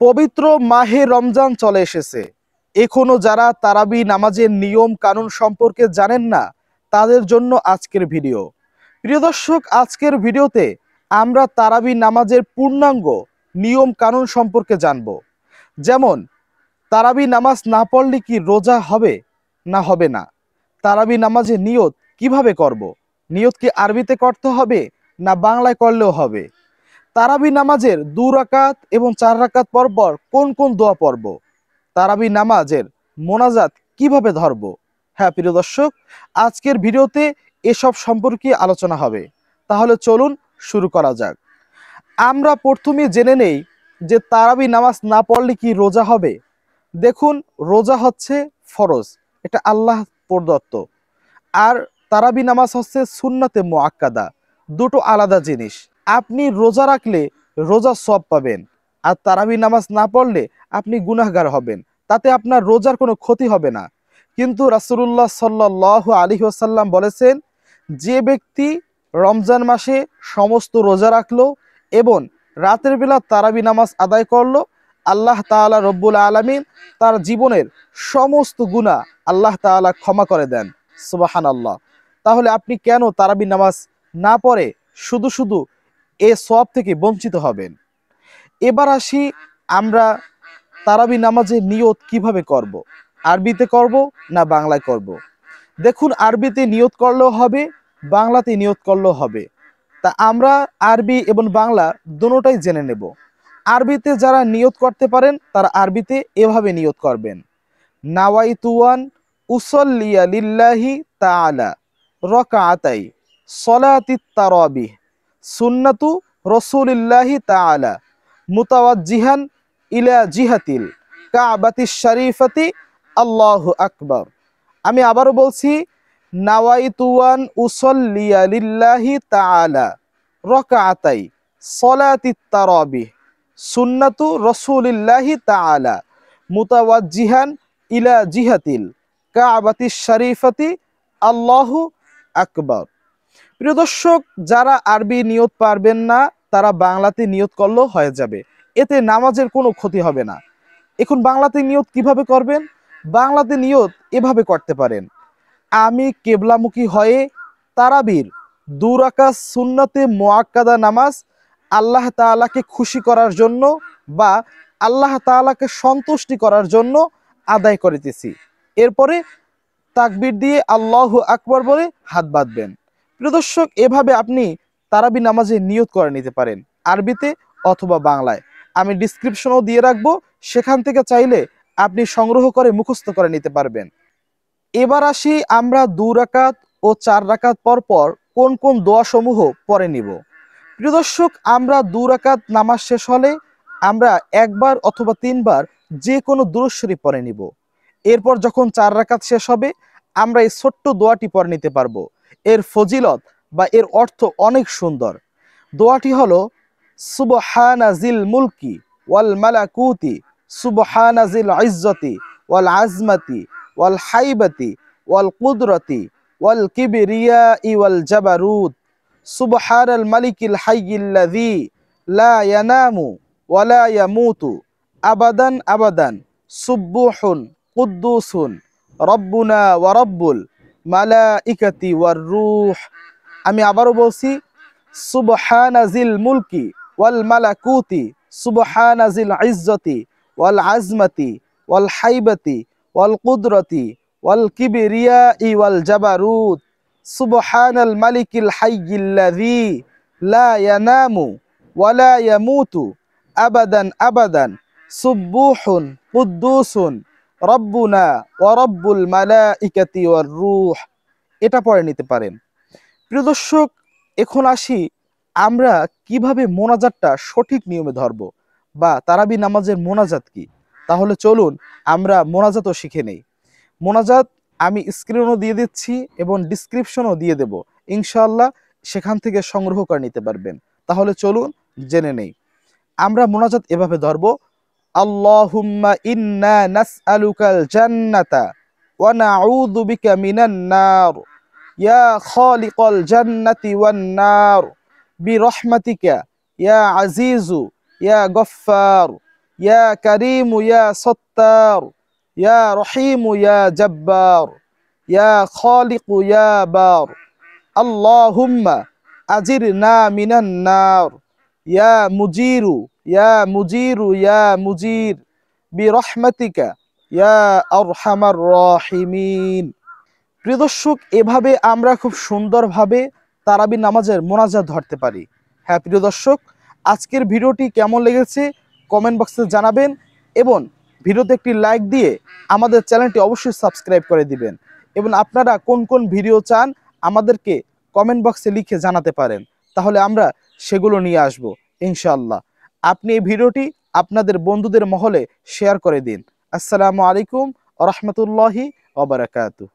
পবিত্র মাহে রমজান চলে এসেছে। এখনো যারা তারাবি নামাজের নিয়ম কানুন সম্পর্কে জানেন না, তাদের জন্য আজকের ভিডিও। প্রিয় দর্শক, আজকের ভিডিওতে আমরা তারাবি নামাজের পূর্ণাঙ্গ নিয়ম কানুন সম্পর্কে জানব। যেমন, তারাবি নামাজ না পড়লে কি রোজা হবে না হবে না, তারাবি নামাজের নিয়ত কিভাবে করব, নিয়ত কি আরবিতে করতে হবে না বাংলায় করলেও হবে, তারাবি নামাজের 2 রাকাত এবং 4 রাকাত পর পর কোন কোন দোয়া পড়ব, তারাবি নামাজের মোনাজাত কিভাবে ধরব। হ্যাঁ প্রিয় দর্শক, আজকের ভিডিওতে এসব সম্পর্কে আলোচনা হবে। তাহলে চলুন শুরু করা যাক। আমরা প্রথমে জেনে নেই যে তারাবি নামাজ না পড়লে কি রোজা হবে। দেখুন, রোজা হচ্ছে ফরজ, এটা আল্লাহ প্রদত্ত, আর তারাবি নামাজ হচ্ছে সুন্নাতে মুআক্কাদা, দুটো আলাদা জিনিস। আপনি রোজা রাখলে রোজা সওয়াব পাবেন, আর তারাবি নামাজ না পড়লে আপনি গুনাহগার হবেন, তাতে আপনার রোজার কোনো ক্ষতি হবে না। কিন্তু রাসূলুল্লাহ সাল্লাল্লাহু আলাইহি ওয়াসাল্লাম বলেছেন, যে ব্যক্তি রমজান মাসে সমস্ত রোজা রাখলো এবং রাতের বেলা তারাবি নামাজ আদায় করলো, আল্লাহ তাআলা রব্বুল আলামিন তার জীবনের সমস্ত গুনাহ আল্লাহ তাআলা ক্ষমা করে দেন। সুবহানাল্লাহ। তাহলে আপনি কেন তারাবি নামাজ না পড়ে শুধু শুধু এ সওয়াব থেকে বঞ্চিত হবেন। এবার আসি আমরা তারাবি নামাজের নিয়ত কিভাবে করব, আরবিতে করব না বাংলায় করব। দেখুন, আরবিতে নিয়ত করলেও হবে, বাংলাতে নিয়ত করলেও হবে। তা আমরা আরবি এবং বাংলা দুটোটাই জেনে নেব। আরবিতে যারা নিয়ত করতে পারেন তারা আরবিতে এভাবে নিয়ত করবেন: নাওয়াইতুয়ান উসল্লিয়া লিল্লাহি তাআলা রাকাতাই সলাতিত তারাবিহ সুন্নাতু রাসূলিল্লাহি তাআলা মুতাওয়াজ্জিহান ইলা জিহাতিল কাবাতিশ শরীফাতি আল্লাহু আকবার। আমি আবারও বলছি, নাওয়াইতুয়ান উসল্লিয়া লিল্লাহি তাআলা রাকাতাই সলাতিত তারাবিহ সুন্নাতু রাসূলিল্লাহি তাআলা মুতাওয়াজ্জিহান ইলা জিহাতিল কাবাতিশ শরীফাতি আল্লাহু আকবার। প্রিয় দর্শক, যারা আরবি নিয়ত পারবেন না তারা বাংলাতে নিয়ত করলেও হয়ে যাবে, এতে নামাজের কোনো ক্ষতি হবে না। এখন বাংলাতে নিয়ত কিভাবে করবেন? বাংলাতে নিয়ত এভাবে করতে পারেন: আমি কেবলামুখী হয়ে তারাবির 2 রাকাত সুন্নাতে মুআক্কাদা নামাজ আল্লাহ তাআলাকে খুশি করার জন্য বা আল্লাহ তাআলাকে সন্তুষ্টি করার জন্য আদায় করিতেছি। এরপরে তাকবীর দিয়ে আল্লাহু আকবার বলে হাত বাঁধবেন। প্রিয় দর্শক, এভাবে আপনি তারাবি নামাজে নিয়ত করে নিতে পারেন, আরবিতে অথবা বাংলায়। আমি ডিসক্রিপশনও দিয়ে রাখবো, সেখান থেকে চাইলে আপনি সংগ্রহ করে মুখস্থ করে নিতে পারবেন। এবার আসি আমরা 2 রাকাত ও 4 রাকাত পর পর কোন কোন দোয়া সমূহ পড়ে নিব। প্রিয় দর্শক, আমরা 2 রাকাত নামাজ শেষ হলে আমরা একবার অথবা 3 বার যে কোনো দুরূদ শরীফ পড়ে নিব। এরপর যখন 4 রাকাত শেষ হবে আমরা এই ছোট্ট দোয়াটি পড়ে নিতে পারবো। এর ফজিলত বা এর অর্থ অনেক সুন্দর। দোয়াটি হলো: সুবহানাজিল মুলকি ওয়াল মালাকুতি সুবহানাজিল ইজ্জতি ওয়াল আজমাতি ওয়াল হাইবাতি ওয়াল কুদরতি ওয়াল কিবরিয়াই ওয়াল জাবারুত সুবহানাল মালিকিল হাইয়িল্লাযী লা ইয়ানামু ওয়া লা ইয়ামুতু আবাদান আবাদান সুবহুন কুদ্দুসুন রব্বুনা ওয়া রব্বুল মালাইকাতি ওয়ার রূহ। আমি আবারও বলছি, সুবহানাজিল মুলকি ওয়াল মালাকুতি সুবহানাজিল ইজ্জতি ওয়াল আজমাতি ওয়াল হাইবাতি ওয়াল কুদরতি ওয়াল কিবরিয়াই ওয়াল জাবারুত সুবহানাল মালিকিল হাইয়িল্লাযী লা ইয়ানামু ওয়া লা ইয়ামুতু আবাদান আবাদান সুবহুন কুদ্দুসুন রব্বুনা ওয়া রব্বুল মালাইকাতি ওয়ার রূহ। এটা পড়ে নিতে পারেন। প্রিয় দর্শক, এখন আসি আমরা কিভাবে মোনাজাতটা সঠিক নিয়মে ধরব বা তারাবি নামাজের মোনাজাত কি। তাহলে চলুন আমরা মোনাজাতও শিখে নেই। মোনাজাত আমি স্ক্রিনও দিয়ে দিচ্ছি এবং ডিসক্রিপশনও দিয়ে দেব, ইনশাআল্লাহ সেখান থেকে সংগ্রহ করে নিতে পারবেন। তাহলে চলুন জেনে নেই। আমরা মোনাজাত এভাবে ধরব: আল্লাহুম্মা ইন্না নাসআলুকাল জান্নাতা ওয়া নাউযু বিকা মিনান নার ইয়া খালিকাল জান্নাতি ওয়ান নার বিরহমাতিকা ইয়া আজিজু ইয়া গফফার ইয়া কারীম ইয়া সত্তার, ইয়া রহিম ইয়া জব্বার, ইয়া খালিক ইয়া বার, আল্লাহুম্মা আজিরনা মিনান নার, ইয়া মুজিরু ইয়া মুজিরু ইয়া মুজির, বিরহমাতিকা ইয়া আরহামার রাহিমিন। প্রিয় দর্শক, এভাবে আমরা খুব সুন্দরভাবে তারাবি নামাজের মোনাজাত ধরতে পারি। হ্যাঁ প্রিয় দর্শক, আজকের ভিডিওটি কেমন লেগেছে কমেন্ট বক্সে জানাবেন এবং ভিডিওতে একটি লাইক দিয়ে আমাদের চ্যানেলটি অবশ্যই সাবস্ক্রাইব করে দিবেন। এবং আপনারা কোন কোন ভিডিও চান আমাদেরকে কমেন্ট বক্সে লিখে জানাতে পারেন, তাহলে আমরা সেগুলো নিয়ে আসব ইনশাআল্লাহ। আপনি এই ভিডিওটি আপনাদের বন্ধুদের মহলে শেয়ার করে দিন। আসসালামু আলাইকুম ওয়া রাহমাতুল্লাহি ওয়া বারাকাতুহু।